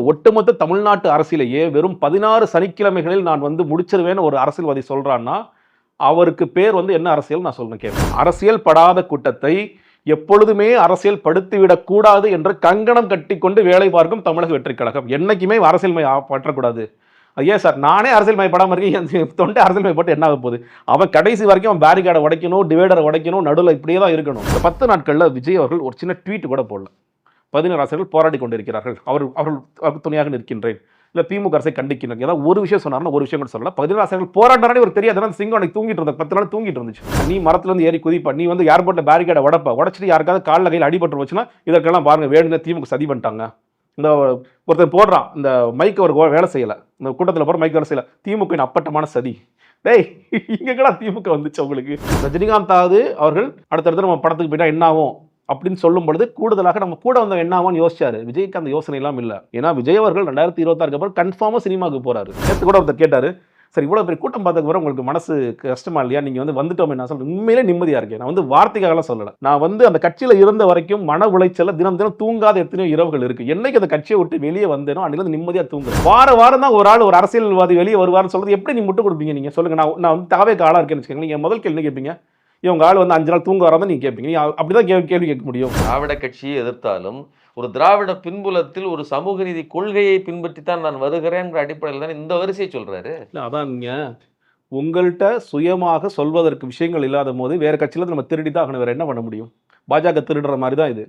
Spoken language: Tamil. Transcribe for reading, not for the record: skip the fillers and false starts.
ஒட்டுமொத்த தமிழ்நாட்டு அரசியலையே வெறும் 16 சனிக்கிழமைகளில் நான் வந்து முடிச்சிருவேன்னு ஒரு அரசியல்வாதி சொல்றான்னா அவருக்கு பேர் வந்து என்ன அரசியல் நான் சொல்லணும் கேட்பேன். அரசியல் படாத கூட்டத்தை எப்பொழுதுமே அரசியல் படுத்திவிடக் கூடாது என்று கங்கணம் கட்டிக்கொண்டு வேலை பார்க்கும் தமிழக வெற்றிக் கழகம். என்னைக்குமே அரசியல் பற்றக்கூடாது. ஏன் சார் நானே அரசியல் மயப்படாமல் இருக்கேன், தொண்டை அரசியல் மயப்பட்டு என்ன ஆக போகுது? அவன் கடைசி வரைக்கும் அவன் பேரிகார்டை உடைக்கணும், டிவைடரை உடைக்கணும், நடுவில் இப்படியே தான் இருக்கணும். இந்த 10 நாட்களில் விஜய் அவர்கள் ஒரு சின்ன ட்வீட் கூட போடல. 16 அரசர்கள் போராடி கொண்டிருக்கிறார்கள், அவர்கள் துணையாக நிற்கின்றேன், இல்லை திமுக அரசை கண்டிக்கின்றேன், ஏதாவது ஒரு விஷயம் சொன்னார்னா ஒரு விஷயம் கூட சொல்லல. 16 அரசர்கள் போராடுறானே ஒரு தெரியாது. சிங்கம் அன்னைக்கு தூங்கிட்டு இருந்தா 10 நாள் தூங்கிட்டு இருந்துச்சு. நீ மரத்துல இருந்து ஏறி குதிப்பா, நீ வந்து ஏர்போர்ட்ல பேரிகார்டை உடச்சிட்டு யாருக்காவது காலில் கையில் அடிபட்டு வச்சுன்னா இதற்கெல்லாம் பாருங்க வேணுங்க திமுக சதி பண்ணிட்டாங்க. இந்த ஒருத்தர் போடுறான், இந்த மைக் ஒரு வேலை செய்யலை, இந்த கூட்டத்தில் போகிற மைக் வேலை செய்யலை, திமுக அப்பட்டமான சதி. டேய் இங்கெல்லாம் திமுக வந்துச்சு உங்களுக்கு? ரஜினிகாந்தாவது அவர்கள் அடுத்தடுத்து நம்ம படத்துக்கு போயிட்டா என்ன ஆகும் அப்படின்னு சொல்லும் பொழுது கூடுதலாக நம்ம கூட வந்த என்ன ஆகும்னு யோசிச்சாரு. விஜய்க்கு அந்த யோசனை எல்லாம் இல்லை. ஏன்னா விஜய் அவர்கள் 2026 அப்புறம் கன்ஃபார்மாக சினிமாவுக்கு போறாரு. நேற்று கூட ஒருத்தர் கேட்டாரு, சரி இவ்வளோ பெரிய கூட்டம் பார்த்ததுக்கு அப்புறம் உங்களுக்கு மனசு கஷ்டமா இல்லையா? நீங்கள் வந்து வந்துட்டோம். நான் சொல்றேன் உண்மையிலே நிம்மதியாக இருக்கேன். நான் வந்து வார்த்தைக்காகலாம் சொல்லலை. நான் வந்து அந்த கட்சியில் இருந்த வரைக்கும் மன உளைச்சல தினம் தினம் தூங்காத எத்தனையோ இரவுகள் இருக்கு. என்னைக்கு அந்த கட்சியை விட்டு வெளியே வந்தேனோ அன்னைக்கு நிம்மதியாக தூங்குறேன். வாரம் தான் ஒரு ஆள் ஒரு அரசியல்வாதி வெளியே வருவார்னு சொல்றது எப்படி நீ முட்டு கொடுப்பீங்க? நீங்க சொல்லுங்க. நான் வந்து தாவே ஆளா இருக்கேன்னு வச்சுக்கோங்க. நீங்க முதல் கேள்வி கேட்பீங்க, இவங்க ஆள் வந்து 5 நாள் தூங்க வராம நீங்க கேட்பீங்க. நீ அப்படிதான் கேள்வி கேட்க முடியும். திராவிட கட்சியை எதிர்த்தாலும் ஒரு திராவிட பின்புலத்தில் ஒரு சமூக நீதி கொள்கையை பின்பற்றித்தான் நான் வருகிறேன் அடிப்படையில் தான் இந்த வரிசையை சொல்றாரு. இல்லை அதான் நீங்க உங்கள்கிட்ட சுயமாக சொல்வதற்கு விஷயங்கள் இல்லாத போது வேற கட்சியில நம்ம திருடி தான் ஆகணும். வேற என்ன பண்ண முடியும்? பாஜக திருடுற மாதிரி தான் இது.